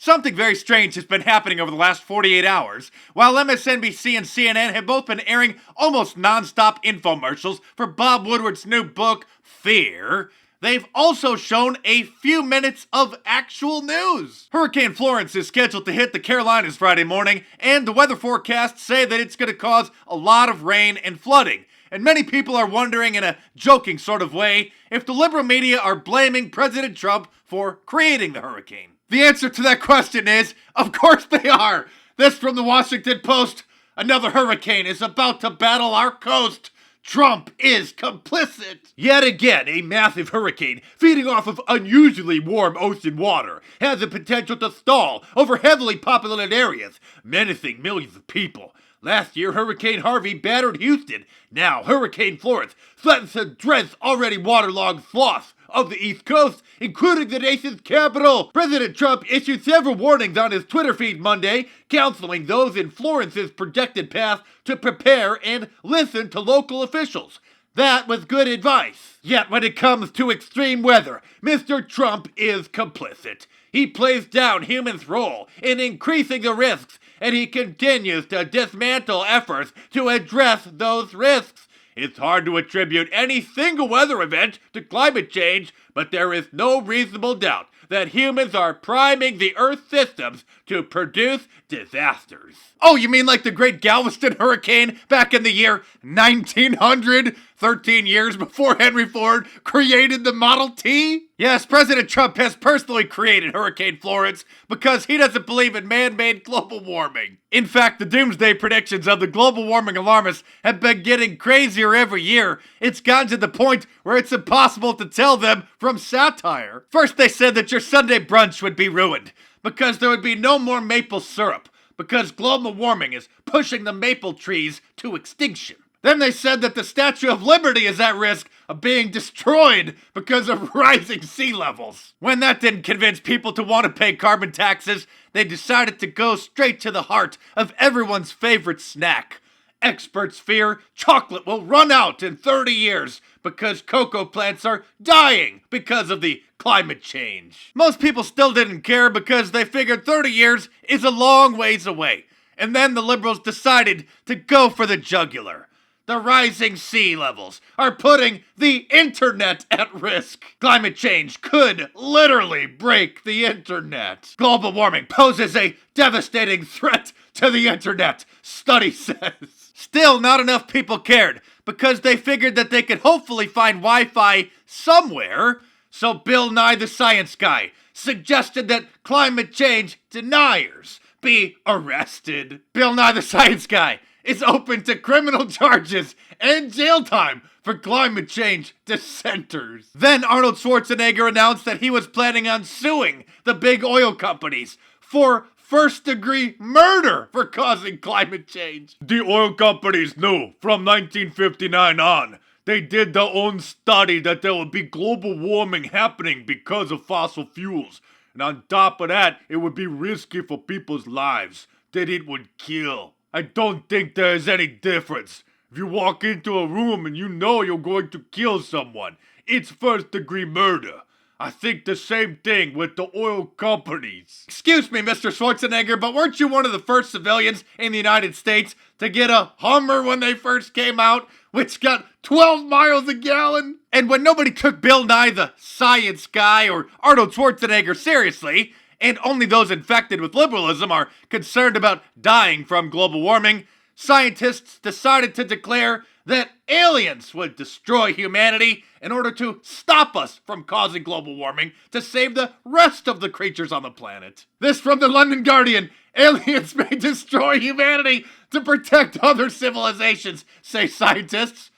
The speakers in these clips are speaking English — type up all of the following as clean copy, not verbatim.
Something very strange has been happening over the last 48 hours. While MSNBC and CNN have both been airing almost non-stop infomercials for Bob Woodward's new book, Fear, they've also shown a few minutes of actual news. Hurricane Florence is scheduled to hit the Carolinas Friday morning, and the weather forecasts say that it's going to cause a lot of rain and flooding. And many people are wondering in a joking sort of way if the liberal media are blaming President Trump for creating the hurricane. The answer to that question is, of course they are. This from the Washington Post. Another hurricane is about to battle our coast. Trump is complicit. Yet again, a massive hurricane feeding off of unusually warm ocean water has the potential to stall over heavily populated areas, menacing millions of people. Last year, Hurricane Harvey battered Houston. Now, Hurricane Florence threatens to drench already waterlogged swaths of the East Coast, including the nation's capital. President Trump issued several warnings on his Twitter feed Monday, counseling those in Florence's projected path to prepare and listen to local officials. That was good advice. Yet when it comes to extreme weather, Mr. Trump is complicit. He plays down humans' role in increasing the risks, and he continues to dismantle efforts to address those risks. It's hard to attribute any single weather event to climate change, but there is no reasonable doubt that humans are priming the Earth's systems to produce disasters. Oh, you mean like the Great Galveston Hurricane back in the year 1900? 13 years before Henry Ford created the Model T? Yes, President Trump has personally created Hurricane Florence because he doesn't believe in man-made global warming. In fact, the doomsday predictions of the global warming alarmists have been getting crazier every year. It's gotten to the point where it's impossible to tell them from satire. First, they said that your Sunday brunch would be ruined because there would be no more maple syrup because global warming is pushing the maple trees to extinction. Then they said that the Statue of Liberty is at risk of being destroyed because of rising sea levels. When that didn't convince people to want to pay carbon taxes, they decided to go straight to the heart of everyone's favorite snack. Experts fear chocolate will run out in 30 years because cocoa plants are dying because of the climate change. Most people still didn't care because they figured 30 years is a long ways away. And then the liberals decided to go for the jugular. The rising sea levels are putting the internet at risk. Climate change could literally break the internet. Global warming poses a devastating threat to the internet, study says. Still, not enough people cared because they figured that they could hopefully find Wi-Fi somewhere. So Bill Nye the Science Guy suggested that climate change deniers be arrested. Bill Nye the Science Guy is open to criminal charges and jail time for climate change dissenters. Then Arnold Schwarzenegger announced that he was planning on suing the big oil companies for first-degree murder for causing climate change. The oil companies knew from 1959 on. They did their own study that there would be global warming happening because of fossil fuels. And on top of that, it would be risky for people's lives, that it would kill. I don't think there is any difference. If you walk into a room and you know you're going to kill someone, it's first-degree murder. I think the same thing with the oil companies. Excuse me, Mr. Schwarzenegger, but weren't you one of the first civilians in the United States to get a Hummer when they first came out, which got 12 miles a gallon? And when nobody took Bill Nye the Science Guy or Arnold Schwarzenegger seriously, and only those infected with liberalism are concerned about dying from global warming, scientists decided to declare that aliens would destroy humanity in order to stop us from causing global warming to save the rest of the creatures on the planet. This from the London Guardian. Aliens may destroy humanity to protect other civilizations, say scientists.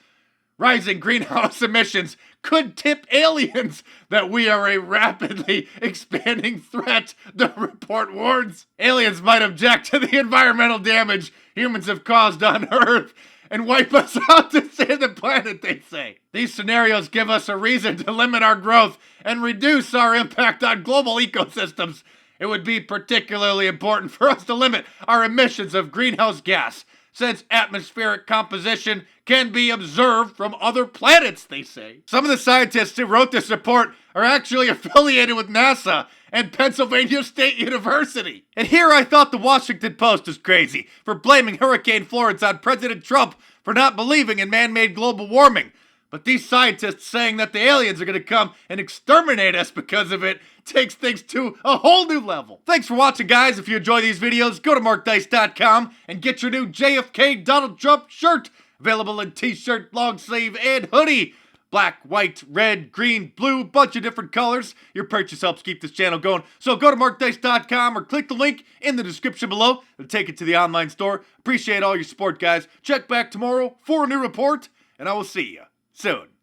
Rising greenhouse emissions could tip aliens that we are a rapidly expanding threat, the report warns. Aliens might object to the environmental damage humans have caused on Earth and wipe us out to save the planet, they say. These scenarios give us a reason to limit our growth and reduce our impact on global ecosystems. It would be particularly important for us to limit our emissions of greenhouse gas, since atmospheric composition can be observed from other planets, they say. Some of the scientists who wrote this report are actually affiliated with NASA, and Pennsylvania State University. And here I thought the Washington Post was crazy for blaming Hurricane Florence on President Trump for not believing in man-made global warming. But these scientists saying that the aliens are going to come and exterminate us because of it takes things to a whole new level. Thanks for watching, guys. If you enjoy these videos, go to MarkDice.com and get your new JFK Donald Trump shirt. Available in t-shirt, long sleeve, and hoodie. Black, white, red, green, blue, bunch of different colors. Your purchase helps keep this channel going. So go to MarkDice.com or click the link in the description below. It'll take it to the online store. Appreciate all your support, guys. Check back tomorrow for a new report, and I will see you soon.